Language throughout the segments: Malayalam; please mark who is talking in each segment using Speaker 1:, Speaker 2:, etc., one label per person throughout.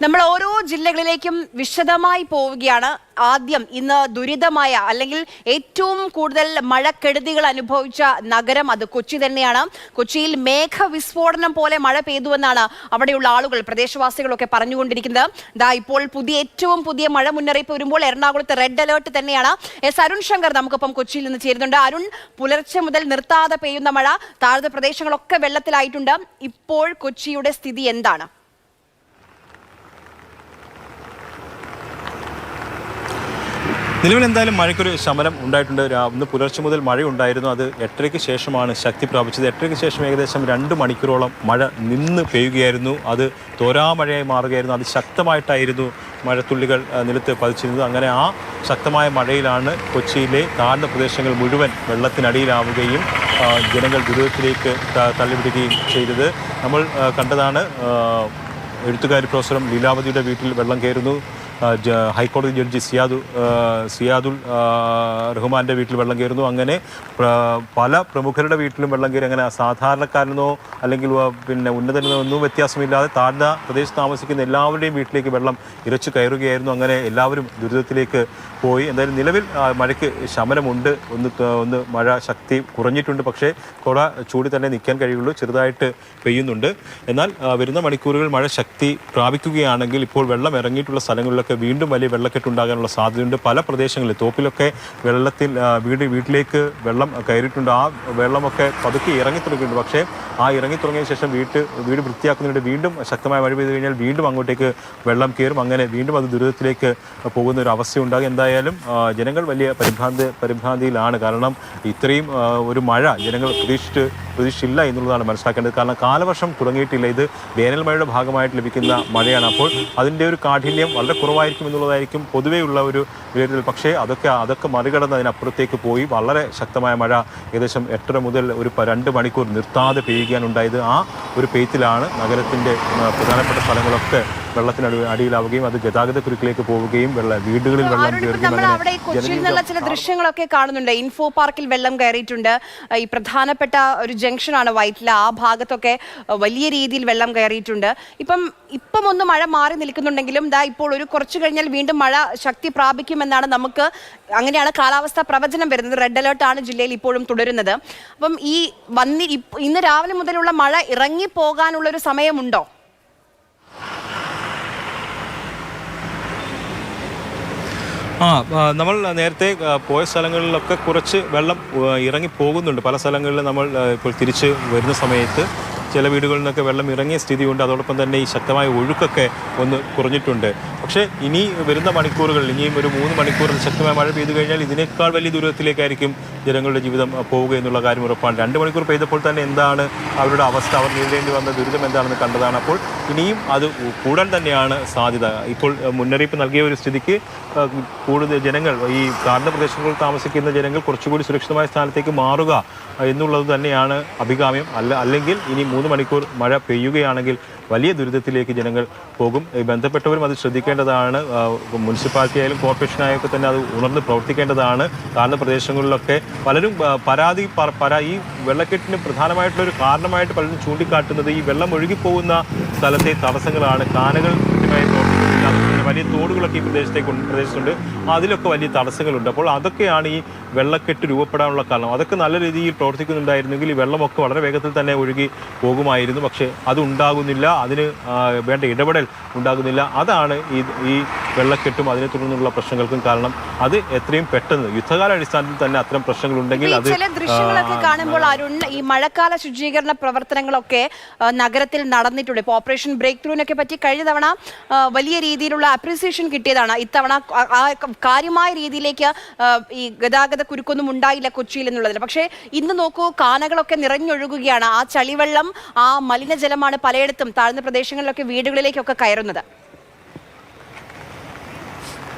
Speaker 1: നമ്മൾ ഓരോ ജില്ലകളിലേക്കും വിശദമായി പോവുകയാണ്. ആദ്യം ഇന്ന് ദുരിതമായ അല്ലെങ്കിൽ ഏറ്റവും കൂടുതൽ മഴക്കെടുതികൾ അനുഭവിച്ച നഗരം അത് കൊച്ചി തന്നെയാണ്. കൊച്ചിയിൽ മേഘവിസ്ഫോടനം പോലെ മഴ പെയ്തുവെന്നാണ് അവിടെയുള്ള ആളുകൾ, പ്രദേശവാസികളൊക്കെ പറഞ്ഞുകൊണ്ടിരിക്കുന്നത്. ഇപ്പോൾ ഏറ്റവും പുതിയ മഴ മുന്നറിയിപ്പ് വരുമ്പോൾ എറണാകുളത്ത് റെഡ് അലേർട്ട് തന്നെയാണ്. അരുൺ ശങ്കർ നമുക്കൊപ്പം കൊച്ചിയിൽ നിന്ന് ചേരുന്നുണ്ട്. അരുൺ, പുലർച്ചെ മുതൽ നിർത്താതെ പെയ്യുന്ന മഴ, താഴ്ന്ന പ്രദേശങ്ങളൊക്കെ വെള്ളത്തിലായിട്ടുണ്ട്. ഇപ്പോൾ കൊച്ചിയുടെ സ്ഥിതി എന്താണ്?
Speaker 2: നിലവിൽ എന്തായാലും മഴയ്ക്കൊരു ശമനം ഉണ്ടായിട്ടുണ്ട്. ഇന്ന് പുലർച്ചെ മുതൽ മഴയുണ്ടായിരുന്നു. അത് 8:30-ക്ക് ശേഷമാണ് ശക്തി പ്രാപിച്ചത്. 8:30-ക്ക് ശേഷം ഏകദേശം 2 മണിക്കൂറോളം മഴ നിന്ന് പെയ്യുകയായിരുന്നു. അത് തോരാമഴയായി മാറുകയായിരുന്നു. അത് ശക്തമായിട്ടായിരുന്നു മഴത്തുള്ളികൾ നിലത്ത് പതിച്ചിരുന്നത്. അങ്ങനെ ആ ശക്തമായ മഴയിലാണ് കൊച്ചിയിലെ താഴ്ന്ന പ്രദേശങ്ങൾ മുഴുവൻ വെള്ളത്തിനടിയിലാവുകയും ജനങ്ങൾ ദുരിതത്തിലേക്ക് തള്ളിവിടുകയും ചെയ്തത്. നമ്മൾ കണ്ടതാണ്. എഴുത്തുകാരി പ്രൊഫസറും ലീലാവതിയുടെ വീട്ടിൽ വെള്ളം കയറുന്നു. ഹൈക്കോടതി ജഡ്ജി സിയാദുൽ റഹ്മാൻ്റെ വീട്ടിൽ വെള്ളം കയറുന്നു. അങ്ങനെ പല പ്രമുഖരുടെ വീട്ടിലും വെള്ളം കയറി. അങ്ങനെ സാധാരണക്കാരനോ അല്ലെങ്കിൽ ഉന്നതനോ ഒന്നും വ്യത്യാസമില്ലാതെ താഴ്ന്ന പ്രദേശത്ത് താമസിക്കുന്ന എല്ലാവരുടെയും വീട്ടിലേക്ക് വെള്ളം ഇരച്ചു കയറുകയായിരുന്നു. അങ്ങനെ എല്ലാവരും ദുരിതത്തിലേക്ക് പോയി. എന്തായാലും നിലവിൽ മഴയ്ക്ക് ശമനമുണ്ട്. ഒന്ന് മഴ ശക്തി കുറഞ്ഞിട്ടുണ്ട്. പക്ഷേ കുട ചൂടി തന്നെ നിൽക്കാൻ കഴിയുള്ളൂ. ചെറുതായിട്ട് പെയ്യുന്നുണ്ട്. എന്നാൽ വരുന്ന മണിക്കൂറുകൾ മഴ ശക്തി പ്രാപിക്കുകയാണെങ്കിൽ ഇപ്പോൾ വെള്ളം ഇറങ്ങിയിട്ടുള്ള സ്ഥലങ്ങളിലൊക്കെ വീണ്ടും വലിയ വെള്ളക്കെട്ടുണ്ടാകാനുള്ള സാധ്യതയുണ്ട്. പല പ്രദേശങ്ങളിൽ തോപ്പിലൊക്കെ വെള്ളത്തിൽ വീട്ടിലേക്ക് വെള്ളം കയറിയിട്ടുണ്ട്. ആ വെള്ളമൊക്കെ പതുക്കെ ഇറങ്ങി തുടങ്ങിയിട്ടുണ്ട്. പക്ഷേ ആ ഇറങ്ങി തുടങ്ങിയ ശേഷം വീട് വൃത്തിയാക്കുന്നതിന് വീണ്ടും ശക്തമായ മഴ പെയ്തു കഴിഞ്ഞാൽ വീണ്ടും അങ്ങോട്ടേക്ക് വെള്ളം കയറും. അങ്ങനെ വീണ്ടും അത് ദുരിതത്തിലേക്ക് പോകുന്ന ഒരു അവസ്ഥയുണ്ടാകും. എന്തായാലും ജനങ്ങൾ വലിയ പരിഭ്രാന്തിയിലാണ്. കാരണം ഇത്രയും ഒരു മഴ ജനങ്ങൾ പ്രതീക്ഷിച്ചില്ല എന്നുള്ളതാണ് മനസ്സിലാക്കേണ്ടത്. കാരണം കാലവർഷം തുടങ്ങിയിട്ടില്ല. ഇത് വേനൽ മഴയുടെ ഭാഗമായിട്ട് ലഭിക്കുന്ന മഴയാണ്. അപ്പോൾ അതിൻ്റെ ഒരു കാഠിന്യം വളരെ കുറവായിരിക്കും എന്നുള്ളതായിരിക്കും പൊതുവെയുള്ള ഒരു വിലയിരുത്തൽ. പക്ഷേ അതൊക്കെ മറികടന്ന് അതിനപ്പുറത്തേക്ക് പോയി വളരെ ശക്തമായ മഴ ഏകദേശം 8:30 മുതൽ ഒരു 2 മണിക്കൂർ നിർത്താതെ പെയ്യുകയാണ് ഉണ്ടായത്. ആ ഒരു പെയ്ത്തിലാണ് നഗരത്തിൻ്റെ പ്രധാനപ്പെട്ട സ്ഥലങ്ങളൊക്കെ അടിയിലാവുകയും അത് ഗതാഗത കുരുക്കിലേക്ക് പോവുകയും വീടുകളിൽ വെള്ളം കയറുകയും.
Speaker 1: കൊച്ചിയിൽ നിന്നുള്ള ചില ദൃശ്യങ്ങളൊക്കെ കാണുന്നുണ്ട്. ഇൻഫോ പാർക്കിൽ വെള്ളം കയറിയിട്ടുണ്ട്. ഈ പ്രധാനപ്പെട്ട ഒരു ജംഗ്ഷനാണ് വൈറ്റില, ആ ഭാഗത്തൊക്കെ വലിയ രീതിയിൽ വെള്ളം കയറിയിട്ടുണ്ട്. ഇപ്പം ഒന്ന് മഴ മാറി നിൽക്കുന്നുണ്ടെങ്കിലും ഇപ്പോൾ ഒരു കുറച്ചു കഴിഞ്ഞാൽ വീണ്ടും മഴ ശക്തി പ്രാപിക്കുമെന്നാണ് അങ്ങനെയാണ് കാലാവസ്ഥാ പ്രവചനം വരുന്നത്. റെഡ് അലേർട്ടാണ് ജില്ലയിൽ ഇപ്പോഴും തുടരുന്നത്. അപ്പം ഇന്ന് രാവിലെ മുതലുള്ള മഴ ഇറങ്ങി പോകാനുള്ള ഒരു സമയമുണ്ടോ?
Speaker 2: നമ്മൾ നേരത്തെ പോയ സ്ഥലങ്ങളിലൊക്കെ കുറച്ച് വെള്ളം ഇറങ്ങി പോകുന്നുണ്ട്. പല സ്ഥലങ്ങളിലും നമ്മൾ ഇപ്പോൾ തിരിച്ച് വരുന്ന സമയത്ത് ചില വീടുകളിൽ നിന്നൊക്കെ വെള്ളം ഇറങ്ങിയ സ്ഥിതിയുണ്ട്. അതോടൊപ്പം തന്നെ ഈ ശക്തമായ ഒഴുക്കൊക്കെ ഒന്ന് കുറഞ്ഞിട്ടുണ്ട്. പക്ഷേ ഇനി വരുന്ന മണിക്കൂറുകളിൽ ഇനിയും ഒരു 3 മണിക്കൂർ ശക്തമായ മഴ പെയ്തു കഴിഞ്ഞാൽ ഇതിനേക്കാൾ വലിയ ദൂരത്തിലേക്കായിരിക്കും ജനങ്ങളുടെ ജീവിതം പോവുക എന്നുള്ള കാര്യം ഉറപ്പാണ്. 2 മണിക്കൂർ പെയ്തപ്പോൾ തന്നെ എന്താണ് അവരുടെ അവസ്ഥ, അവർ നേരിടേണ്ടി വന്ന ദുരിതം എന്താണെന്ന് കണ്ടതാണ്. അപ്പോൾ ഇനിയും അത് കൂടാൻ തന്നെയാണ് സാധ്യത. ഇപ്പോൾ മുന്നറിയിപ്പ് നൽകിയ ഒരു സ്ഥിതിക്ക് കൂടുതൽ ജനങ്ങൾ, ഈ താഴ്ന്ന പ്രദേശങ്ങളിൽ താമസിക്കുന്ന ജനങ്ങൾ കുറച്ചുകൂടി സുരക്ഷിതമായ സ്ഥാനത്തേക്ക് മാറുക എന്നുള്ളത് തന്നെയാണ് അഭികാമ്യം. അല്ലെങ്കിൽ ഇനി 3 മണിക്കൂർ മഴ പെയ്യുകയാണെങ്കിൽ വലിയ ദുരിതത്തിലേക്ക് ജനങ്ങൾ പോകും. ബന്ധപ്പെട്ടവരും അത് ശ്രദ്ധിക്കേണ്ടതാണ്. മുനിസിപ്പാലിറ്റി ആയാലും കോർപ്പറേഷനായൊക്കെ തന്നെ അത് ഉണർന്ന് പ്രവർത്തിക്കേണ്ടതാണ്. താഴ്ന്ന പ്രദേശങ്ങളിലൊക്കെ പലരും ഈ വെള്ളക്കെട്ടിന് പ്രധാനമായിട്ടുള്ളൊരു കാരണമായിട്ട് പലരും ചൂണ്ടിക്കാട്ടുന്നത് ഈ വെള്ളം ഒഴുകിപ്പോകുന്ന സ്ഥലത്തെ തടസ്സങ്ങളാണ്. കാനകൾ കൃത്യമായി പ്രവർത്തിക്കുന്നത്, വലിയ തോടുകളൊക്കെ ഈ പ്രദേശത്തുണ്ട്. അതിലൊക്കെ വലിയ തടസ്സങ്ങളുണ്ട്. അപ്പോൾ അതൊക്കെയാണ് ഈ വെള്ളക്കെട്ട് രൂപപ്പെടാനുള്ള കാരണം. അതൊക്കെ നല്ല രീതിയിൽ പ്രവർത്തിക്കുന്നുണ്ടായിരുന്നെങ്കിൽ ഈ വെള്ളമൊക്കെ വളരെ വേഗത്തിൽ തന്നെ ഒഴുകി പോകുമായിരുന്നു. പക്ഷേ അത് ഉണ്ടാകുന്നില്ല. അതിന് വേണ്ട ഇടപെടൽ ഉണ്ടാകുന്നില്ല. അതാണ് ഈ വെള്ളക്കെട്ടും അതിനെ തുടർന്നുള്ള പ്രശ്നങ്ങൾക്കും കാരണം. അത് എത്രയും പെട്ടെന്ന് യുദ്ധകാല അടിസ്ഥാനത്തിൽ തന്നെ അത്തരം പ്രശ്നങ്ങൾ ഉണ്ടെങ്കിൽ അത്
Speaker 1: ചില ദൃശ്യങ്ങളൊക്കെ കാണുമ്പോൾ ഈ മഴക്കാല ശുചീകരണ പ്രവർത്തനങ്ങളൊക്കെ നഗരത്തിൽ നടന്നിട്ടുണ്ട്. ഇപ്പോൾ ഓപ്പറേഷൻ ബ്രേക്ക് ത്രൂവിനൊക്കെ പറ്റി കഴിഞ്ഞ തവണ വലിയ രീതിയിലുള്ള അപ്രീസിയേഷൻ കിട്ടിയതാണ്. ഇത്തവണ കാര്യമായ രീതിയിലേക്ക് ഈ ഗതാഗത കുരുക്കൊന്നും ഉണ്ടായില്ല കൊച്ചിയിൽ എന്നുള്ളതിന്. പക്ഷേ ഇന്ന് നോക്കൂ, കാനകളൊക്കെ നിറഞ്ഞൊഴുകുകയാണ്. ആ ചളിവെള്ളം, ആ മലിനജലമാണ് പലയിടത്തും താഴ്ന്ന പ്രദേശങ്ങളിലൊക്കെ വീടുകളിലേക്കൊക്കെ കയറുന്നത്.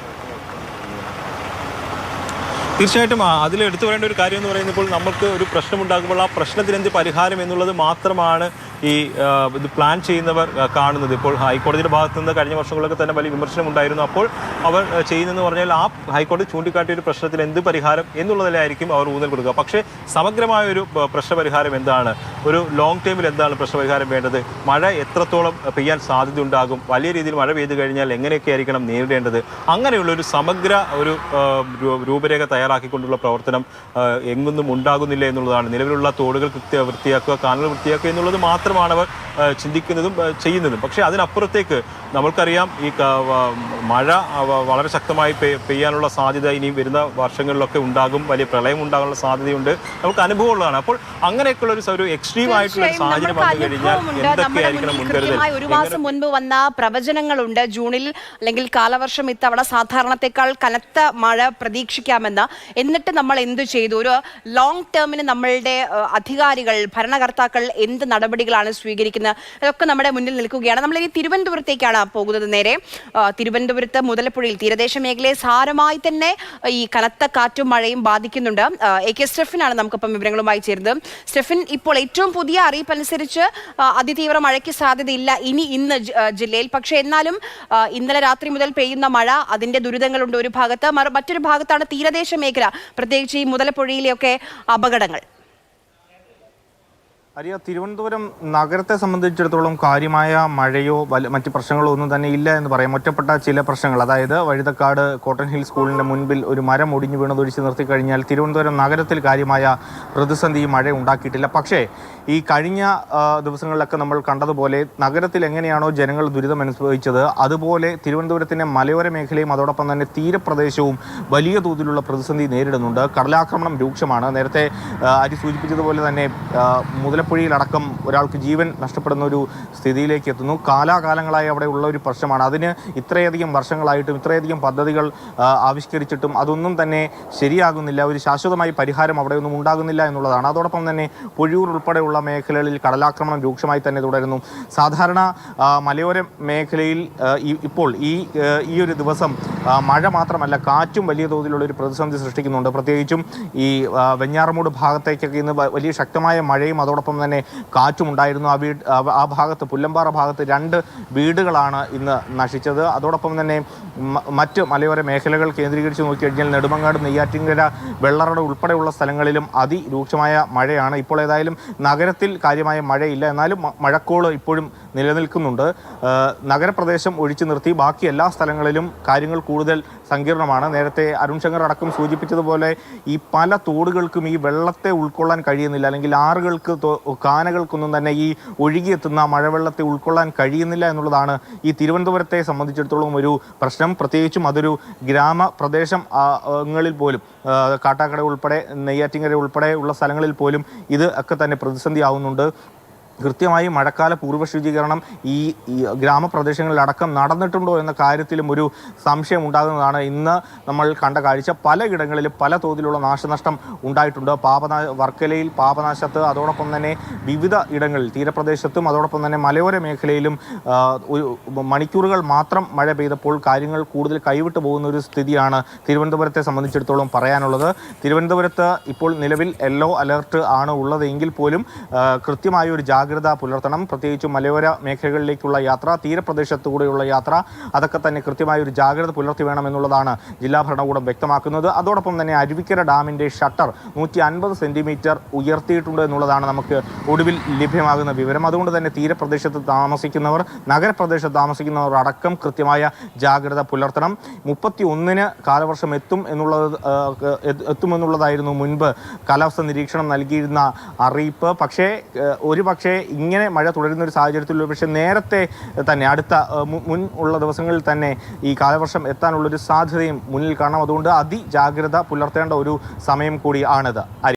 Speaker 2: തീർച്ചയായിട്ടും അതിൽ എടുത്തു പറയേണ്ട ഒരു കാര്യം എന്ന് പറയുന്നത്, ഇപ്പോൾ നമുക്ക് ഒരു പ്രശ്നമുണ്ടാകുമ്പോൾ ആ പ്രശ്നത്തിന് എന്ത് പരിഹാരം എന്നുള്ളത് മാത്രമാണ് ഈ ഇത് പ്ലാൻ ചെയ്യുന്നവർ കാണുന്നത്. ഇപ്പോൾ ഹൈക്കോടതിയുടെ ഭാഗത്തു നിന്ന് കഴിഞ്ഞ വർഷങ്ങളിലൊക്കെ തന്നെ വലിയ വിമർശനം ഉണ്ടായിരുന്നു. അപ്പോൾ അവർ ചെയ്യുന്നതെന്ന് പറഞ്ഞാൽ ആ ഹൈക്കോടതി ചൂണ്ടിക്കാട്ടിയ ഒരു പ്രശ്നത്തിന് എന്ത് പരിഹാരം എന്നുള്ളതിലായിരിക്കും അവർ ഊന്നൽ കൊടുക്കുക. പക്ഷേ സമഗ്രമായ ഒരു പ്രശ്നപരിഹാരം എന്താണ്, ഒരു ലോങ് ടൈമിൽ എന്താണ് പ്രശ്നപരിഹാരം വേണ്ടത്, മഴ എത്രത്തോളം പെയ്യാൻ സാധ്യതയുണ്ടാകും, വലിയ രീതിയിൽ മഴ പെയ്തു കഴിഞ്ഞാൽ എങ്ങനെയൊക്കെ ആയിരിക്കണം നേരിടേണ്ടത്, അങ്ങനെയുള്ള ഒരു സമഗ്ര ഒരു രൂപരേഖ തയ്യാറാക്കിക്കൊണ്ടുള്ള പ്രവർത്തനം എങ്ങൊന്നും ഉണ്ടാകുന്നില്ല എന്നുള്ളതാണ്. നിലവിലുള്ള തോടുകൾ വൃത്തിയാക്കുക, കാനലുകൾ വൃത്തിയാക്കുക എന്നുള്ളത് മാത്രമാണ് അവർ ചിന്തിക്കുന്നതും ചെയ്യുന്നതും. പക്ഷേ അതിനപ്പുറത്തേക്ക് നമ്മൾക്കറിയാം ഈ മഴ വളരെ ശക്തമായി പെയ്യാനുള്ള സാധ്യത ഇനി വരുന്ന വർഷങ്ങളിലൊക്കെ ഉണ്ടാകും, വലിയ പ്രളയം ഉണ്ടാകാനുള്ള സാധ്യതയുണ്ട്, നമുക്ക് അനുഭവമുള്ളതാണ്. അപ്പോൾ അങ്ങനെയൊക്കെയുള്ള ഒരു എക്സ്ട്രീം ആയിട്ടുള്ള സാഹചര്യം വന്നു കഴിഞ്ഞാൽ എന്തൊക്കെയായിരിക്കണം മുൻകരുതൽ?
Speaker 1: ഒരു മാസം മുൻപ് വന്ന പ്രവചനങ്ങളുണ്ട്, ജൂണിൽ അല്ലെങ്കിൽ കാലവർഷം ഇത്തവണ സാധാരണത്തെക്കാൾ കനത്ത മഴ പ്രതീക്ഷിക്കാമെന്ന്. എന്നിട്ട് നമ്മൾ എന്ത് ചെയ്തു? ഒരു ലോങ് ടേമിന് നമ്മളുടെ അധികാരികൾ, ഭരണകർത്താക്കൾ എന്ത് നടപടികളാണ് സ്വീകരിക്കുന്നത്? അതൊക്കെ നമ്മുടെ മുന്നിൽ നിൽക്കുകയാണ്. നമ്മൾ ഇനി തിരുവനന്തപുരത്തേക്കാണ് പോകുന്നത്. നേരെ തിരുവനന്തപുരത്ത് മുതലപ്പുഴയിൽ തീരദേശ മേഖലയെ സാരമായി തന്നെ ഈ കനത്ത കാറ്റും മഴയും ബാധിക്കുന്നുണ്ട്. AK സ്റ്റെഫിനാണ് നമുക്കിപ്പം വിവരങ്ങളുമായി ചേരുന്നത്. സ്റ്റെഫിൻ, ഇപ്പോൾ ഏറ്റവും പുതിയ അറിയിപ്പ് അനുസരിച്ച് അതിതീവ്ര മഴയ്ക്ക് സാധ്യതയില്ല ഇന്ന് ജില്ലയിൽ. പക്ഷേ എന്നാലും ഇന്നലെ രാത്രി മുതൽ പെയ്യുന്ന മഴ, അതിന്റെ ദുരിതങ്ങളുണ്ട് ഒരു ഭാഗത്ത്. മറ്റൊരു ഭാഗത്താണ് തീരദേശ മേഖല, പ്രത്യേകിച്ച് ഈ മുതലപ്പുഴയിലെയൊക്കെ അപകടങ്ങൾ.
Speaker 3: അറിയാം, തിരുവനന്തപുരം നഗരത്തെ സംബന്ധിച്ചിടത്തോളം കാര്യമായ മഴയോ മറ്റ് പ്രശ്നങ്ങളോ ഒന്നും തന്നെ ഇല്ല എന്ന് പറയാം. ഒറ്റപ്പെട്ട ചില പ്രശ്നങ്ങൾ, അതായത് വഴുതക്കാട് കോട്ടൺ ഹിൽ സ്കൂളിൻ്റെ മുൻപിൽ ഒരു മരം ഒടിഞ്ഞു വീണതൊഴിച്ച് നിർത്തിക്കഴിഞ്ഞാൽ തിരുവനന്തപുരം നഗരത്തിൽ കാര്യമായ പ്രതിസന്ധി മഴ ഉണ്ടാക്കിയിട്ടില്ല. പക്ഷേ ഈ കഴിഞ്ഞ ദിവസങ്ങളിലൊക്കെ നമ്മൾ കണ്ടതുപോലെ നഗരത്തിൽ എങ്ങനെയാണോ ജനങ്ങൾ ദുരിതം അനുഭവിച്ചത്, അതുപോലെ തിരുവനന്തപുരത്തിൻ്റെ മലയോര മേഖലയും അതോടൊപ്പം തന്നെ തീരപ്രദേശവും വലിയ തോതിലുള്ള പ്രതിസന്ധി നേരിടുന്നുണ്ട്. കടലാക്രമണം രൂക്ഷമാണ്. നേരത്തെ അരി സൂചിപ്പിച്ചതുപോലെ തന്നെ മുതലപ്പുഴയിലടക്കം ഒരാൾക്ക് ജീവൻ നഷ്ടപ്പെടുന്ന ഒരു സ്ഥിതിയിലേക്ക് എത്തുന്നു. കാലാകാലങ്ങളായി അവിടെ ഉള്ള ഒരു പ്രശ്നമാണ്. അതിന് ഇത്രയധികം വർഷങ്ങളായിട്ടും ഇത്രയധികം പദ്ധതികൾ ആവിഷ്കരിച്ചിട്ടും അതൊന്നും തന്നെ ശരിയാകുന്നില്ല. ഒരു ശാശ്വതമായി പരിഹാരം അവിടെയൊന്നും ഉണ്ടാകുന്നില്ല എന്നുള്ളതാണ്. അതോടൊപ്പം തന്നെ പൊഴിയൂർ ഉൾപ്പെടെയുള്ള മേഖലകളിൽ കടലാക്രമണം രൂക്ഷമായി തന്നെ തുടരുന്നു. സാധാരണ മലയോര മേഖലയിൽ ഇപ്പോൾ ഈ ഒരു ദിവസം മഴ മാത്രമല്ല, കാറ്റും വലിയ തോതിലുള്ള ഒരു പ്രതിസന്ധി സൃഷ്ടിക്കുന്നുണ്ട്. പ്രത്യേകിച്ചും ഈ വെഞ്ഞാറമൂട് ഭാഗത്തേക്കൊക്കെ ഇന്ന് വലിയ ശക്തമായ മഴയും അതോടൊപ്പം തന്നെ കാറ്റുമുണ്ടായിരുന്നു. ആ ഭാഗത്ത്, പുല്ലമ്പാറ ഭാഗത്ത് 2 വീടുകളാണ് ഇന്ന് നശിച്ചത്. അതോടൊപ്പം തന്നെ മറ്റ് മലയോര മേഖലകൾ കേന്ദ്രീകരിച്ച് നോക്കിക്കഴിഞ്ഞാൽ നെടുമങ്ങാട്, നെയ്യാറ്റിൻകര, വെള്ളറട ഉൾപ്പെടെയുള്ള സ്ഥലങ്ങളിലും അതിരൂക്ഷമായ മഴയാണ്. ഇപ്പോൾ ഏതായാലും നഗരത്തിൽ കാര്യമായ മഴയില്ല, എന്നാലും മഴക്കോള് ഇപ്പോഴും നിലനിൽക്കുന്നുണ്ട്. നഗരപ്രദേശം ഒഴിച്ചു നിർത്തി ബാക്കി എല്ലാ സ്ഥലങ്ങളിലും കാര്യങ്ങൾ കൂടുതൽ സങ്കീർണമാണ്. നേരത്തെ അരുൺ ശങ്കർ അടക്കം സൂചിപ്പിച്ചതുപോലെ ഈ പല തോടുകൾക്കും ഈ വെള്ളത്തെ ഉൾക്കൊള്ളാൻ കഴിയുന്നില്ല, അല്ലെങ്കിൽ ആറുകൾക്ക്, കാനകൾക്കൊന്നും തന്നെ ഈ ഒഴുകിയെത്തുന്ന മഴവെള്ളത്തെ ഉൾക്കൊള്ളാൻ കഴിയുന്നില്ല എന്നുള്ളതാണ് ഈ തിരുവനന്തപുരത്തെ സംബന്ധിച്ചിടത്തോളം ഒരു പ്രശ്നം. പ്രത്യേകിച്ചും അതൊരു ഗ്രാമപ്രദേശങ്ങളിൽ പോലും, കാട്ടാക്കട ഉൾപ്പെടെ നെയ്യാറ്റിൻകര ഉൾപ്പെടെയുള്ള സ്ഥലങ്ങളിൽ പോലും ഇത് ഒക്കെ തന്നെ പ്രതിസന്ധി ആവുന്നുണ്ട്. കൃത്യമായി മഴക്കാല പൂർവ്വ ശുചീകരണം ഈ ഗ്രാമപ്രദേശങ്ങളിലടക്കം നടന്നിട്ടുണ്ടോ എന്ന കാര്യത്തിലും ഒരു സംശയം ഉണ്ടാകുന്നതാണ്. ഇന്ന് നമ്മൾ കണ്ട കാഴ്ച, പലയിടങ്ങളിലും പല തോതിലുള്ള നാശനഷ്ടം ഉണ്ടായിട്ടുണ്ട്. വർക്കലയിൽ, പാപനാശത്ത്, അതോടൊപ്പം തന്നെ വിവിധ ഇടങ്ങളിൽ തീരപ്രദേശത്തും അതോടൊപ്പം തന്നെ മലയോര മേഖലയിലും മണിക്കൂറുകൾ മാത്രം മഴ പെയ്തപ്പോൾ കാര്യങ്ങൾ കൂടുതൽ കൈവിട്ടു പോകുന്ന ഒരു സ്ഥിതിയാണ് തിരുവനന്തപുരത്തെ സംബന്ധിച്ചിടത്തോളം പറയാനുള്ളത്. തിരുവനന്തപുരത്ത് ഇപ്പോൾ നിലവിൽ യെല്ലോ അലർട്ട് ആണ് ഉള്ളതെങ്കിൽ പോലും കൃത്യമായ ഒരു ജാഗ്രത പുലർത്തണം. പ്രത്യേകിച്ചും മലയോര മേഖലകളിലേക്കുള്ള യാത്ര, തീരപ്രദേശത്തുകൂടെയുള്ള യാത്ര, അതൊക്കെ തന്നെ കൃത്യമായ ഒരു ജാഗ്രത പുലർത്തി വേണമെന്നുള്ളതാണ് ജില്ലാ ഭരണകൂടം വ്യക്തമാക്കുന്നത്. അതോടൊപ്പം തന്നെ അരുവിക്കര ഡാമിൻ്റെ ഷട്ടർ 150 സെൻറ്റിമീറ്റർ ഉയർത്തിയിട്ടുണ്ട് എന്നുള്ളതാണ് നമുക്ക് ഒടുവിൽ ലഭ്യമാകുന്ന വിവരം. അതുകൊണ്ട് തന്നെ തീരപ്രദേശത്ത് താമസിക്കുന്നവർ, നഗരപ്രദേശത്ത് താമസിക്കുന്നവർ അടക്കം കൃത്യമായ ജാഗ്രത പുലർത്തണം. 31-ന് കാലവർഷം എത്തുമെന്നുള്ളതായിരുന്നു മുൻപ് കാലാവസ്ഥ നിരീക്ഷണം നൽകിയിരുന്ന അറിയിപ്പ്. പക്ഷേ ഇങ്ങനെ മഴ തുടരുന്ന ഒരു സാഹചര്യത്തിൽ പക്ഷേ നേരത്തെ തന്നെ അടുത്ത മുൻ ഉള്ള ദിവസങ്ങളിൽ തന്നെ ഈ കാലവർഷം എത്താനുള്ളൊരു സാധ്യതയും മുന്നിൽ കാണാം. അതുകൊണ്ട് അതിജാഗ്രത പുലർത്തേണ്ട ഒരു സമയം കൂടി ആണിത്.